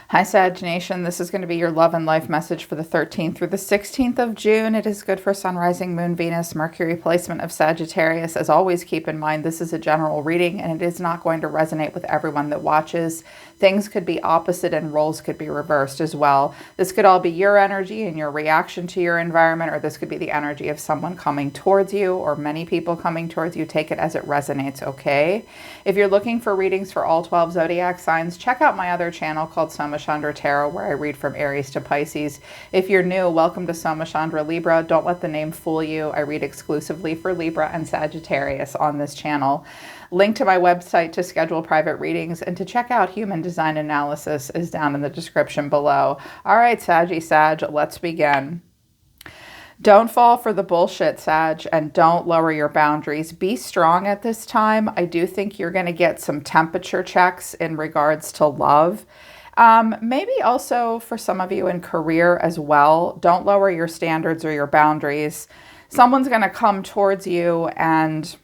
Hi, Sag Nation. This is going to be your love and life message for the 13th through the 16th of June. It is good for Sun, Rising, Moon, Venus, Mercury placement of Sagittarius. As always, keep in mind this is a general reading and it is not going to resonate with everyone that watches. Things could be opposite and roles could be reversed as well. This could all be your energy and your reaction to your environment, or this could be the energy of someone coming towards you or many people coming towards you. Take it as it resonates, okay? If you're looking for readings for all 12 zodiac signs, check out my other channel called Soma Chandra Tarot, where I read from Aries to Pisces. If you're new, welcome to Soma Chandra Libra. Don't let the name fool you. I read exclusively for Libra and Sagittarius on this channel. Link to my website to schedule private readings and to check out Human Design Analysis is down in the description below. All right, Saggy Sag, let's begin. Don't fall for the bullshit, Sag, and don't lower your boundaries. Be strong at this time. I do think you're going to get some temperature checks in regards to love. Maybe also for some of you in career as well. Don't lower your standards or your boundaries. Someone's going to come towards you and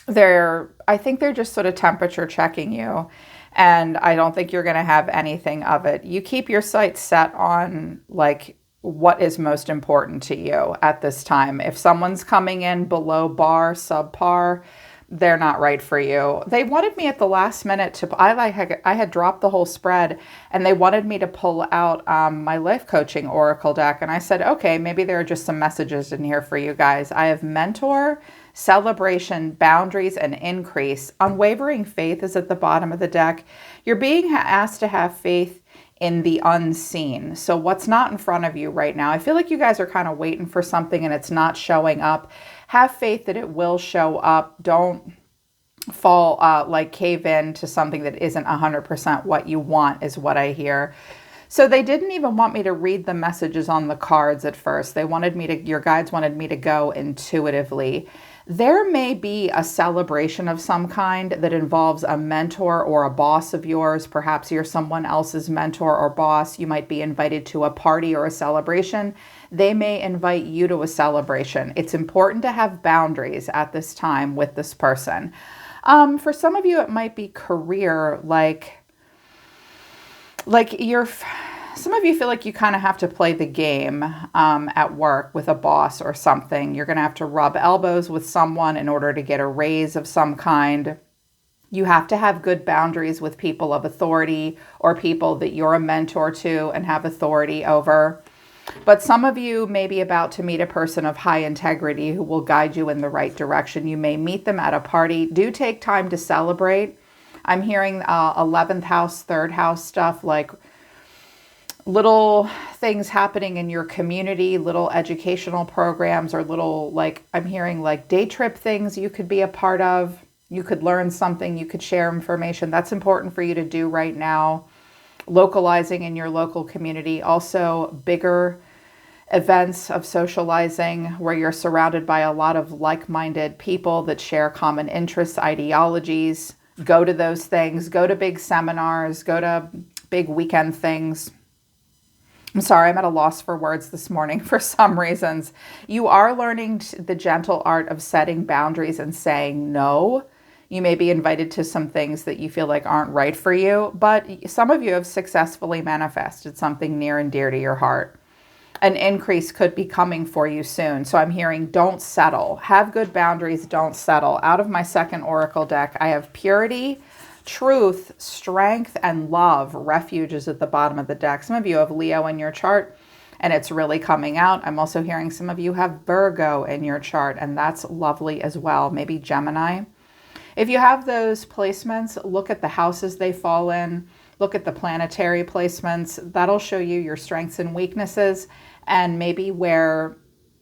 I think they're just sort of temperature checking you. And I don't think you're going to have anything of it. You keep your sights set on like what is most important to you at this time. If someone's coming in below bar, subpar, they're not right for you. They wanted me at the last minute I had dropped the whole spread and they wanted me to pull out my life coaching oracle deck. And I said, okay, maybe there are just some messages in here for you guys. I have mentor, celebration, boundaries, and increase. Unwavering faith is at the bottom of the deck. You're being asked to have faith in the unseen. So what's not in front of you right now? I feel like you guys are kind of waiting for something and it's not showing up. Have faith that it will show up. Don't fall cave in to something that isn't 100% what you want is what I hear. So they didn't even want me to read the messages on the cards at first. Your guides wanted me to go intuitively. There may be a celebration of some kind that involves a mentor or a boss of yours. Perhaps you're someone else's mentor or boss. You might be invited to a party or a celebration. They may invite you to a celebration. It's important to have boundaries at this time with this person. For some of you, it might be career, some of you feel like you kind of have to play the game at work with a boss or something. You're going to have to rub elbows with someone in order to get a raise of some kind. You have to have good boundaries with people of authority or people that you're a mentor to and have authority over. But some of you may be about to meet a person of high integrity who will guide you in the right direction. You may meet them at a party. Do take time to celebrate. I'm hearing 11th house, 3rd house stuff, like little things happening in your community, little educational programs, or little, I'm hearing day trip things you could be a part of. You could learn something, you could share information. That's important for you to do right now. Localizing in your local community. Also, bigger events of socializing where you're surrounded by a lot of like-minded people that share common interests, ideologies. Go to those things. Go to big seminars. Go to big weekend things. I'm sorry, I'm at a loss for words this morning for some reasons. You are learning the gentle art of setting boundaries and saying no. You may be invited to some things that you feel like aren't right for you, but some of you have successfully manifested something near and dear to your heart. An increase could be coming for you soon. So I'm hearing don't settle. Have good boundaries, don't settle. Out of my second oracle deck, I have purity, truth, strength, and love. Refuge is at the bottom of the deck. Some of you have Leo in your chart and it's really coming out. I'm also hearing some of you have Virgo in your chart and that's lovely as well. Maybe Gemini. If you have those placements, look at the houses they fall in. Look at the planetary placements. That'll show you your strengths and weaknesses and maybe where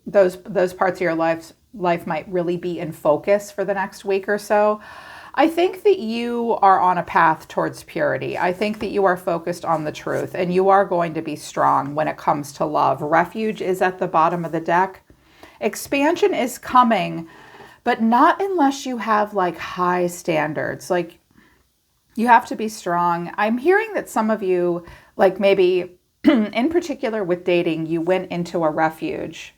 those parts of your life might really be in focus for the next week or so. I think that you are on a path towards purity. I think that you are focused on the truth and you are going to be strong when it comes to love. Refuge is at the bottom of the deck. Expansion is coming, but not unless you have high standards. You have to be strong. I'm hearing that some of you, maybe in particular with dating, you went into a refuge.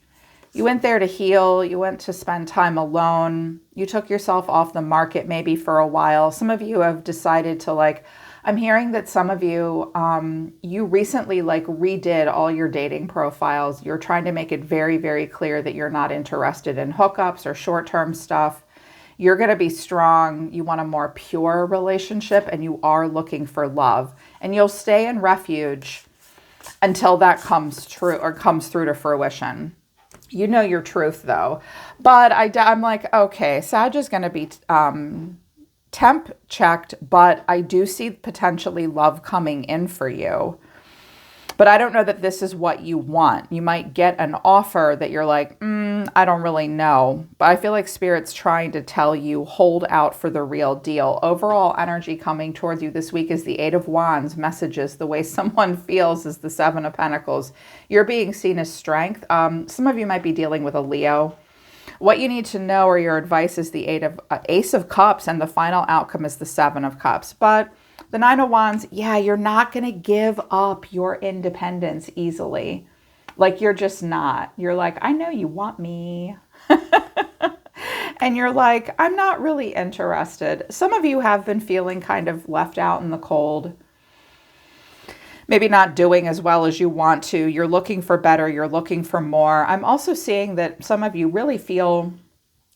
You went there to heal. You went to spend time alone. You took yourself off the market maybe for a while. Some of you have decided to I'm hearing that some of you, you recently like redid all your dating profiles. You're trying to make it very, very clear that you're not interested in hookups or short-term stuff. You're going to be strong. You want a more pure relationship and you are looking for love. And you'll stay in refuge until that comes true or comes through to fruition. You know your truth though. But I'm like, okay, Sag is going to be temp checked, but I do see potentially love coming in for you. But I don't know that this is what you want. You might get an offer that you're like, I don't really know. But I feel like Spirit's trying to tell you, hold out for the real deal. Overall energy coming towards you this week is the Eight of Wands, messages. The way someone feels is the Seven of Pentacles. You're being seen as strength. Some of you might be dealing with a Leo. What you need to know or your advice is the Ace of Cups, and the final outcome is the Seven of Cups. But the Nine of Wands, yeah, you're not going to give up your independence easily. Like, you're just not. You're like, I know you want me. And you're like, I'm not really interested. Some of you have been feeling kind of left out in the cold. Maybe not doing as well as you want to. You're looking for better. You're looking for more. I'm also seeing that some of you really feel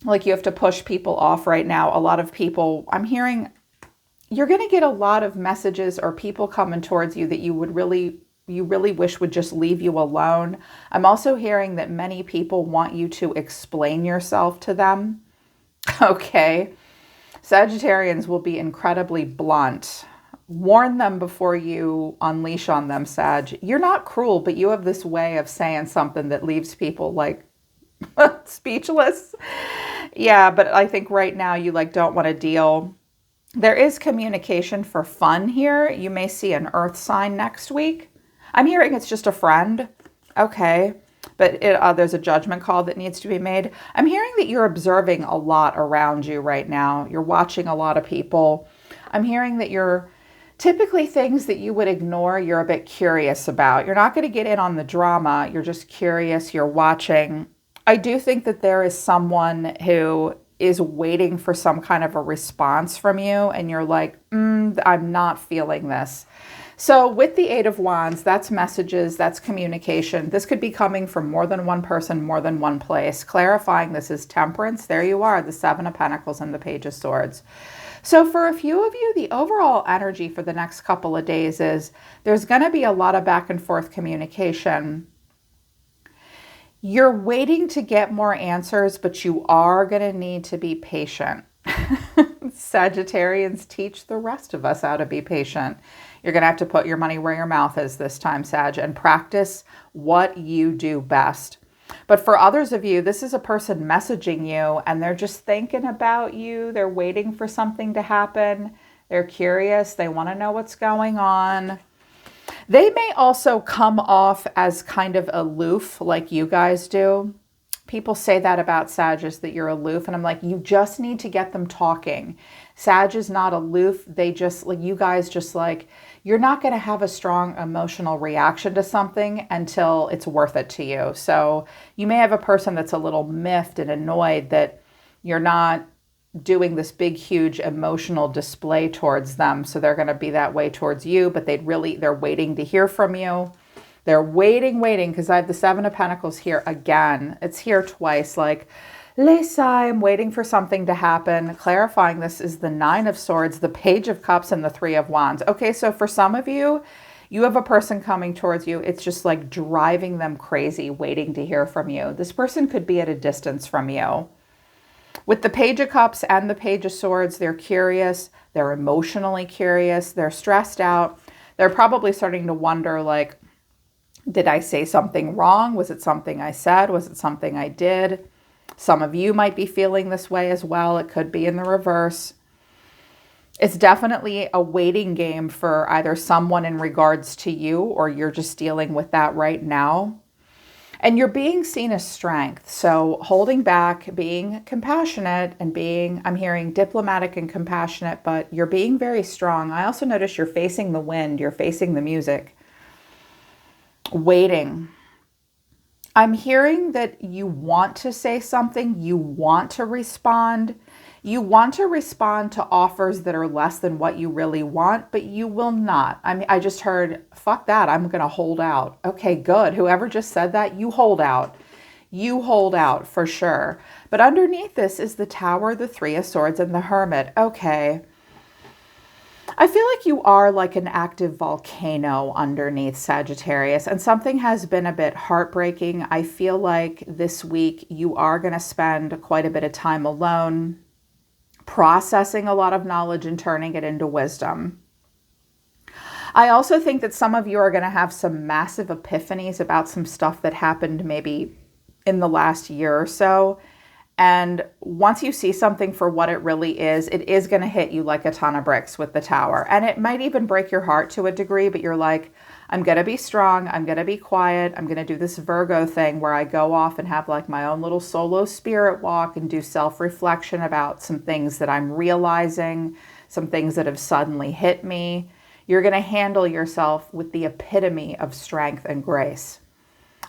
like you have to push people off right now. A lot of people, I'm hearing, you're going to get a lot of messages or people coming towards you that you really wish would just leave you alone. I'm also hearing that many people want you to explain yourself to them. Okay. Sagittarians will be incredibly blunt. Warn them before you unleash on them, Sag. You're not cruel, but you have this way of saying something that leaves people like speechless. Yeah, but I think right now you like don't want to deal. There is communication for fun here. You may see an earth sign next week. I'm hearing it's just a friend. Okay. But there's a judgment call that needs to be made. I'm hearing that you're observing a lot around you right now. You're watching a lot of people. I'm hearing that you're typically things that you would ignore, you're a bit curious about. You're not going to get in on the drama. You're just curious. You're watching. I do think that there is someone who is waiting for some kind of a response from you. And you're like, I'm not feeling this. So with the Eight of Wands, that's messages, that's communication. This could be coming from more than one person, more than one place. Clarifying this is Temperance. There you are, the Seven of Pentacles and the Page of Swords. So for a few of you, the overall energy for the next couple of days is there's going to be a lot of back and forth communication. You're waiting to get more answers, but you are going to need to be patient. Sagittarians teach the rest of us how to be patient. You're going to have to put your money where your mouth is this time, Sag, and practice what you do best. But for others of you, this is a person messaging you and they're just thinking about you. They're waiting for something to happen. They're curious. They want to know what's going on. They may also come off as kind of aloof like you guys do. People say that about Sag, that you're aloof. And I'm like, you just need to get them talking. Sag is not aloof. They just, like, you guys just like, you're not going to have a strong emotional reaction to something until it's worth it to you. So you may have a person that's a little miffed and annoyed that you're not doing this big, huge emotional display towards them. So they're going to be that way towards you, but they're waiting to hear from you. They're waiting, because I have the Seven of Pentacles here again. It's here twice, like, Lisa, I'm waiting for something to happen. Clarifying this is the Nine of Swords, the Page of Cups, and the Three of Wands. Okay, so for some of you, you have a person coming towards you. It's just like driving them crazy, waiting to hear from you. This person could be at a distance from you. With the Page of Cups and the Page of Swords, they're curious. They're emotionally curious. They're stressed out. They're probably starting to wonder, like, did I say something wrong? Was it something I said? Was it something I did? Some of you might be feeling this way as well. It could be in the reverse. It's definitely a waiting game for either someone in regards to you or you're just dealing with that right now. And you're being seen as strength. So holding back, being compassionate and being, I'm hearing diplomatic and compassionate, but you're being very strong. I also notice you're facing the wind. You're facing the music. Waiting. I'm hearing that you want to say something, you want to respond. You want to respond to offers that are less than what you really want, but you will not. I mean, I just heard, fuck that, I'm going to hold out. Okay, good. Whoever just said that, you hold out. You hold out for sure. But underneath this is the Tower, the Three of Swords, and the Hermit. Okay. I feel like you are like an active volcano underneath, Sagittarius, and something has been a bit heartbreaking. I feel like this week you are going to spend quite a bit of time alone, processing a lot of knowledge and turning it into wisdom. I also think that some of you are going to have some massive epiphanies about some stuff that happened maybe in the last year or so. And once you see something for what it really is, it is going to hit you like a ton of bricks with the Tower. And it might even break your heart to a degree, but you're like, I'm going to be strong. I'm going to be quiet. I'm going to do this Virgo thing where I go off and have like my own little solo spirit walk and do self-reflection about some things that I'm realizing, some things that have suddenly hit me. You're going to handle yourself with the epitome of strength and grace.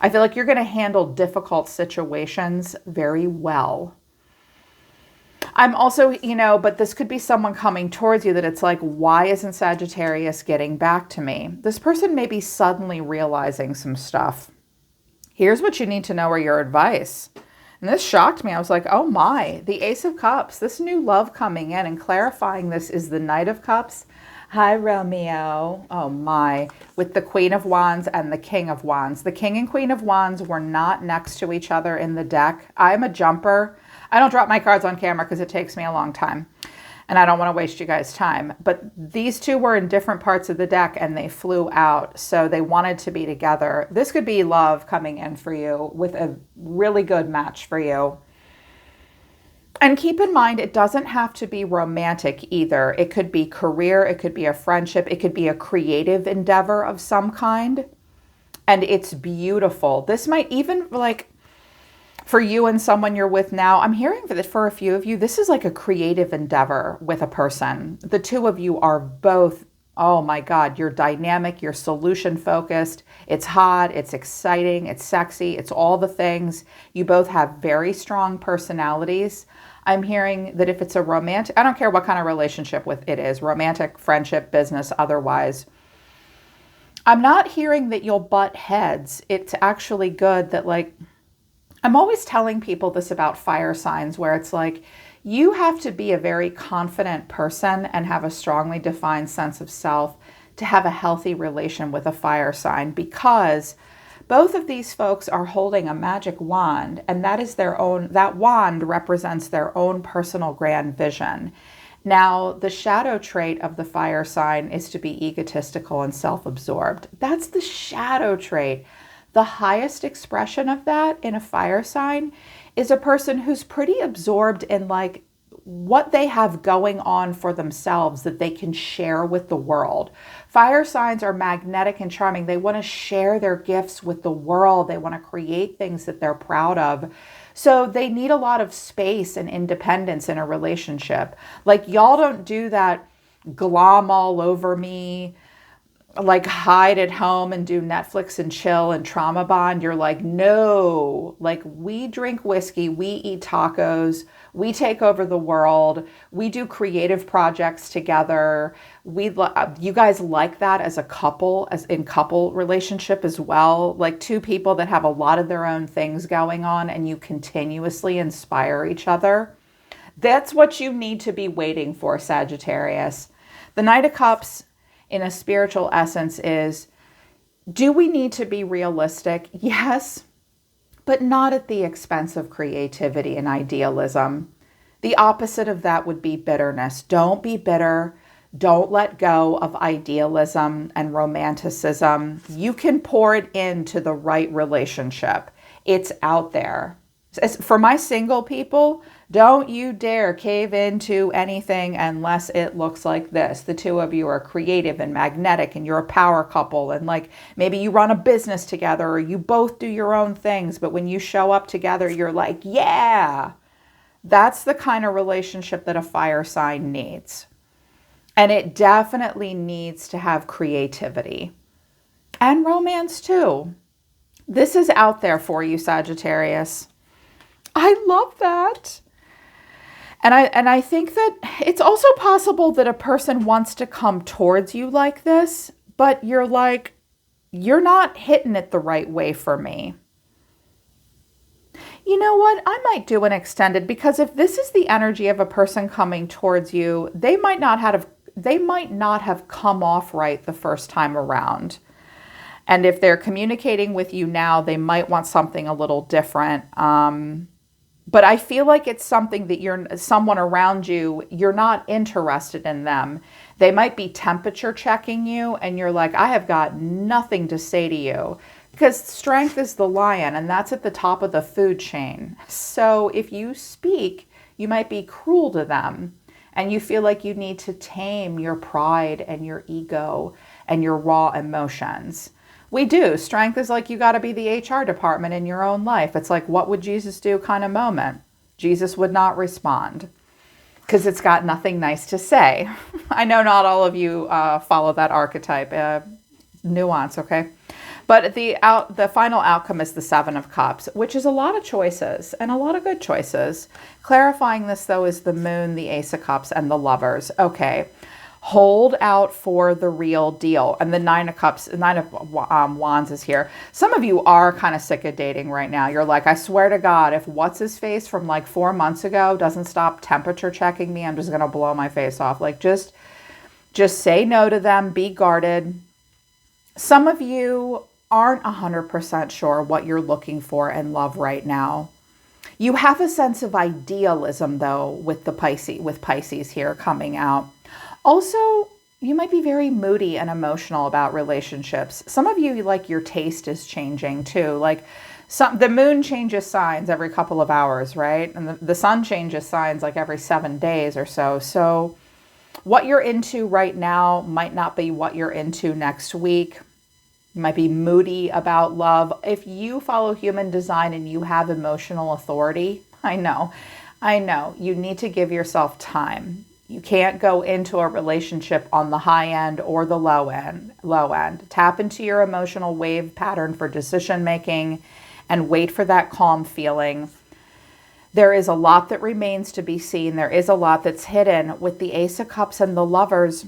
I feel like you're going to handle difficult situations very well. I'm also, but this could be someone coming towards you that it's like, why isn't Sagittarius getting back to me? This person may be suddenly realizing some stuff. Here's what you need to know, or your advice. And this shocked me. I was like, oh my, the Ace of Cups, this new love coming in and clarifying this is the Knight of Cups. Hi, Romeo. Oh my, with the Queen of Wands and the King of Wands. The King and Queen of Wands were not next to each other in the deck. I'm a jumper. I don't drop my cards on camera because it takes me a long time and I don't want to waste you guys' time. But these two were in different parts of the deck and they flew out. So they wanted to be together. This could be love coming in for you with a really good match for you. And keep in mind, it doesn't have to be romantic either. It could be career, it could be a friendship, it could be a creative endeavor of some kind. And it's beautiful. This might even, like, for you and someone you're with now, I'm hearing that for a few of you, this is like a creative endeavor with a person. The two of you are both, oh my God, you're dynamic, you're solution focused. It's hot, it's exciting, it's sexy, it's all the things. You both have very strong personalities. I'm hearing that if it's a romantic, I don't care what kind of relationship it is, romantic, friendship, business, otherwise. I'm not hearing that you'll butt heads. It's actually good that, like, I'm always telling people this about fire signs where it's like, you have to be a very confident person and have a strongly defined sense of self to have a healthy relation with a fire sign, because both of these folks are holding a magic wand, and that is their own, that wand represents their own personal grand vision. Now, the shadow trait of the fire sign is to be egotistical and self-absorbed. That's the shadow trait. The highest expression of that in a fire sign is a person who's pretty absorbed in like what they have going on for themselves that they can share with the world. Fire signs are magnetic and charming. They want to share their gifts with the world. They want to create things that they're proud of. So they need a lot of space and independence in a relationship. Like, y'all don't do that glom all over me, like hide at home and do Netflix and chill and trauma bond. You're like, no, like, we drink whiskey, we eat tacos, we take over the world, we do creative projects together. You guys like that as a couple, as in couple relationship as well, like two people that have a lot of their own things going on and you continuously inspire each other. That's what you need to be waiting for, Sagittarius. The Knight of Cups in a spiritual essence is, do we need to be realistic? Yes, but not at the expense of creativity and idealism. The opposite of that would be bitterness. Don't be bitter. Don't let go of idealism and romanticism. You can pour it into the right relationship. It's out there. As for my single people, don't you dare cave into anything unless it looks like this. The two of you are creative and magnetic and you're a power couple, and like maybe you run a business together or you both do your own things, but when you show up together, you're like, yeah. That's the kind of relationship that a fire sign needs. And it definitely needs to have creativity and romance too. This is out there for you, Sagittarius. I love that. And I think that it's also possible that a person wants to come towards you like this, but you're like, you're not hitting it the right way for me. You know what? I might do an extended, because if this is the energy of a person coming towards you, they might not have come off right the first time around. And if they're communicating with you now, they might want something a little different. But I feel like it's something that someone around you, you're not interested in them. They might be temperature checking you and you're like, I have got nothing to say to you. Because strength is the lion, and that's at the top of the food chain. So if you speak, you might be cruel to them, and you feel like you need to tame your pride and your ego and your raw emotions. We do. Strength is like, you got to be the HR department in your own life. It's like, what would Jesus do kind of moment. Jesus would not respond because it's got nothing nice to say. I know not all of you follow that archetype. Nuance, okay? But the final outcome is the Seven of Cups, which is a lot of choices and a lot of good choices. Clarifying this, though, is the Moon, the Ace of Cups, and the Lovers. Okay, hold out for the real deal. And the Nine of Wands is here. Some of you are kind of sick of dating right now. You're like, I swear to God, if what's-his-face from like 4 months ago doesn't stop temperature checking me, I'm just going to blow my face off. Like, just say no to them. Be guarded. Some of you aren't 100% sure what you're looking for in love right now. You have a sense of idealism, though, with Pisces here coming out. Also, you might be very moody and emotional about relationships. Some of you, like, your taste is changing too. Like, the moon changes signs every couple of hours, right? And the sun changes signs like every 7 days or so. So what you're into right now might not be what you're into next week. You might be moody about love. If you follow human design and you have emotional authority, I know, you need to give yourself time. You can't go into a relationship on the high end or the low end. Tap into your emotional wave pattern for decision making and wait for that calm feeling. There is a lot that remains to be seen. There is a lot that's hidden. With the Ace of Cups and the Lovers,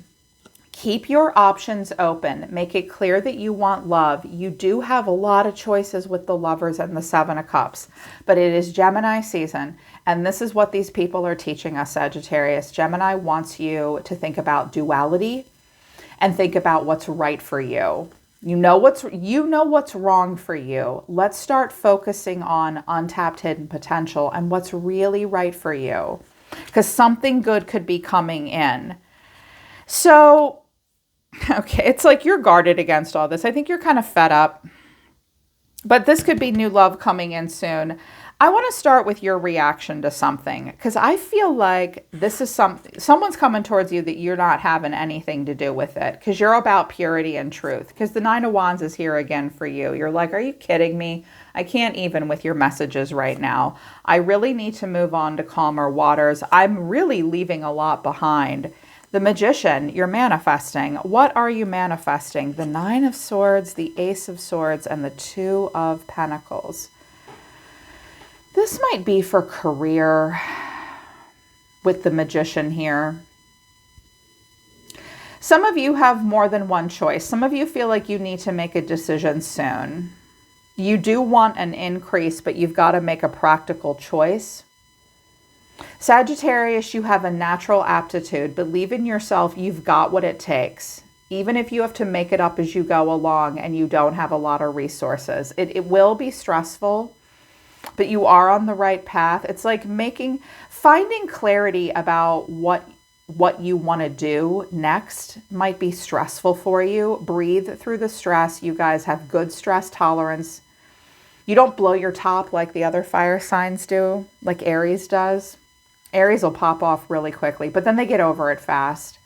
keep your options open. Make it clear that you want love. You do have a lot of choices with the Lovers and the Seven of Cups, but it is Gemini season. And this is what these people are teaching us, Sagittarius. Gemini wants you to think about duality and think about what's right for you. You know what's wrong for you. Let's start focusing on untapped hidden potential and what's really right for you, because something good could be coming in. So, okay, it's like you're guarded against all this. I think you're kind of fed up, but this could be new love coming in soon. I want to start with your reaction to something, because I feel like this is someone's coming towards you that you're not having anything to do with it, because you're about purity and truth, because the Nine of Wands is here again for you. You're like, are you kidding me? I can't even with your messages right now. I really need to move on to calmer waters. I'm really leaving a lot behind. The Magician, you're manifesting. What are you manifesting? The Nine of Swords, the Ace of Swords, and the Two of Pentacles. This might be for career with the Magician here. Some of you have more than one choice. Some of you feel like you need to make a decision soon. You do want an increase, but you've got to make a practical choice. Sagittarius, you have a natural aptitude. Believe in yourself. You've got what it takes. Even if you have to make it up as you go along and you don't have a lot of resources. It will be stressful, but you are on the right path. It's like finding clarity about what you want to do next might be stressful for you. Breathe through the stress. You guys have good stress tolerance. You don't blow your top like the other fire signs do, like Aries does. Aries will pop off really quickly, but then they get over it fast.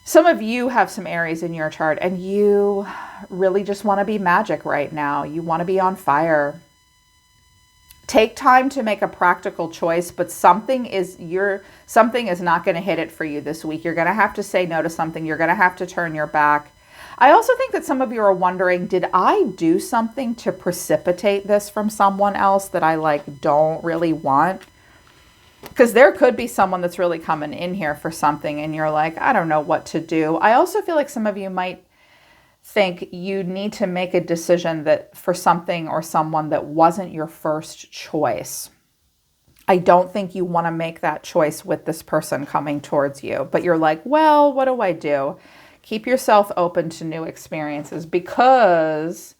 Some of you have some Aries in your chart and you really just want to be magic right now. You want to be on fire. Take time to make a practical choice, but something is not going to hit it for you this week. You're going to have to say no to something. You're going to have to turn your back. I also think that some of you are wondering, did I do something to precipitate this from someone else that I don't really want? Because there could be someone that's really coming in here for something and you're like, I don't know what to do. I also feel like some of you might think you need to make a decision that for something or someone that wasn't your first choice. I don't think you want to make that choice with this person coming towards you, but you're like, well, what do I do? Keep yourself open to new experiences, because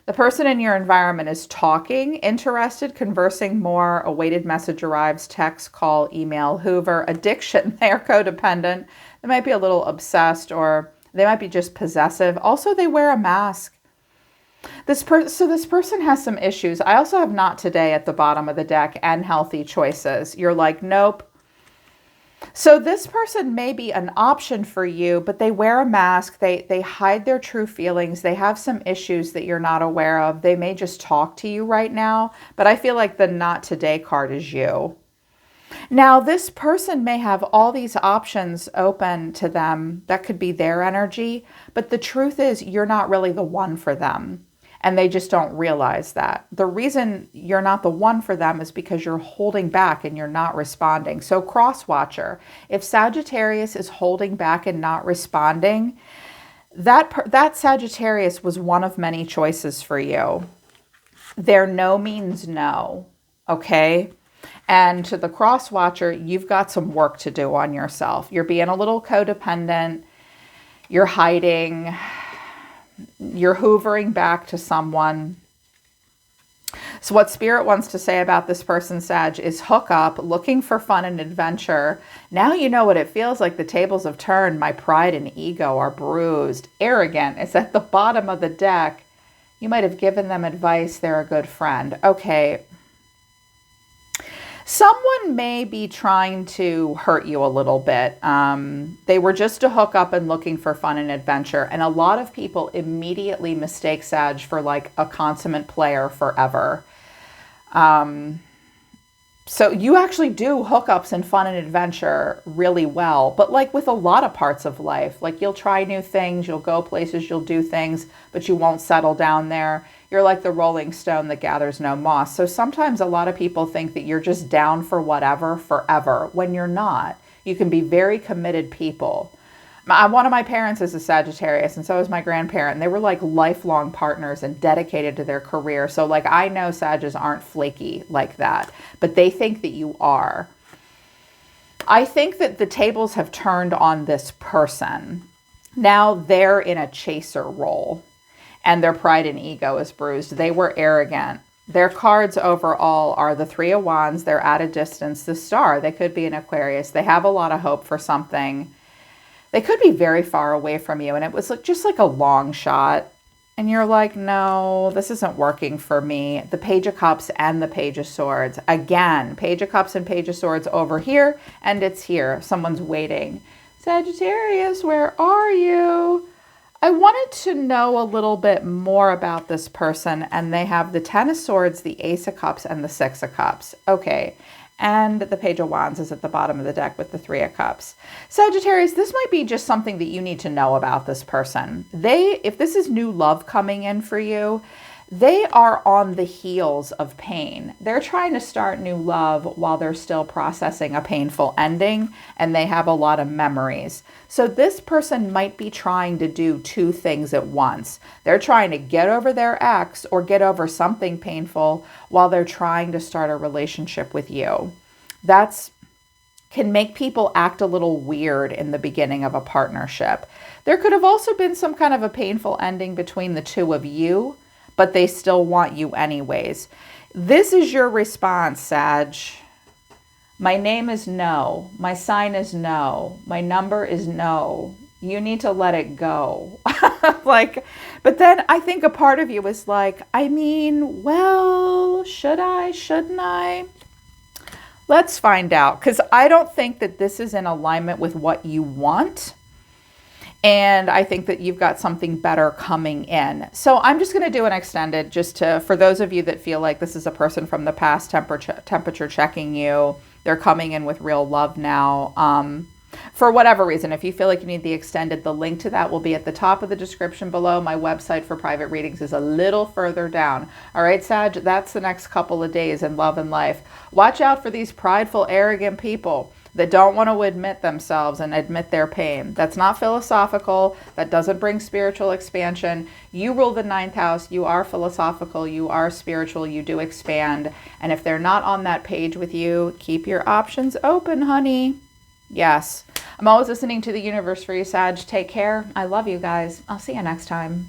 the person in your environment is talking, interested, conversing more. A weighted message arrives, text, call, email, Hoover, addiction. They are codependent. They might be a little obsessed, or they might be just possessive. Also, they wear a mask. So this person has some issues. I also have not today at the bottom of the deck and healthy choices. You're like, nope. So this person may be an option for you, but they wear a mask. They hide their true feelings. They have some issues that you're not aware of. They may just talk to you right now, but I feel like the not today card is you. Now, this person may have all these options open to them. That could be their energy, but the truth is you're not really the one for them. And they just don't realize that. The reason you're not the one for them is because you're holding back and you're not responding. So cross-watcher, if Sagittarius is holding back and not responding, that Sagittarius was one of many choices for you. Their no means no, okay? And to the cross-watcher, you've got some work to do on yourself. You're being a little codependent. You're hiding. You're hoovering back to someone. So what Spirit wants to say about this person, Sag, is hook up, looking for fun and adventure. Now you know what it feels like. The tables have turned. My pride and ego are bruised. Arrogant is at the bottom of the deck. You might have given them advice. They're a good friend. Okay. Someone may be trying to hurt you a little bit. They were just a hookup and looking for fun and adventure. And a lot of people immediately mistake Sag for like a consummate player forever. So you actually do hookups and fun and adventure really well, but like with a lot of parts of life, like you'll try new things, you'll go places, you'll do things, but you won't settle down there. You're like the rolling stone that gathers no moss. So sometimes a lot of people think that you're just down for whatever forever, when you're not. You can be very committed people. One of my parents is a Sagittarius, and so is my grandparent. And they were like lifelong partners and dedicated to their career. So like I know Sages aren't flaky like that, but they think that you are. I think that the tables have turned on this person. Now they're in a chaser role. And their pride and ego is bruised. They were arrogant. Their cards overall are the Three of Wands. They're at a distance. The Star. They could be an Aquarius. They have a lot of hope for something. They could be very far away from you. And it was just like a long shot. And you're like, no, this isn't working for me. The Page of Cups and the Page of Swords. Again, Page of Cups and Page of Swords over here. And it's here. Someone's waiting. Sagittarius, where are you? I wanted to know a little bit more about this person, and they have the Ten of Swords, the Ace of Cups, and the Six of Cups. Okay, and the Page of Wands is at the bottom of the deck with the Three of Cups. Sagittarius, this might be just something that you need to know about this person. If this is new love coming in for you, they are on the heels of pain. They're trying to start new love while they're still processing a painful ending, and they have a lot of memories. So this person might be trying to do two things at once. They're trying to get over their ex or get over something painful while they're trying to start a relationship with you. That can make people act a little weird in the beginning of a partnership. There could have also been some kind of a painful ending between the two of you, but they still want you anyways. This is your response, Sag. My name is no. My sign is no. My number is no. You need to let it go. But then I think a part of you is like, I mean, well, should I, shouldn't I? Let's find out, because I don't think that this is in alignment with what you want. And I think that you've got something better coming in. So I'm just going to do an extended for those of you that feel like this is a person from the past temperature checking you. They're coming in with real love now. for whatever reason, if you feel like you need the extended, the link to that will be at the top of the description below. My website for private readings is a little further down. All right, Sag, that's the next couple of days in love and life. Watch out for these prideful, arrogant people that don't want to admit themselves and admit their pain. That's not philosophical. That doesn't bring spiritual expansion. You rule the 9th house. You are philosophical. You are spiritual. You do expand. And if they're not on that page with you, keep your options open, honey. Yes. I'm always listening to the universe for you, Sag. Take care. I love you guys. I'll see you next time.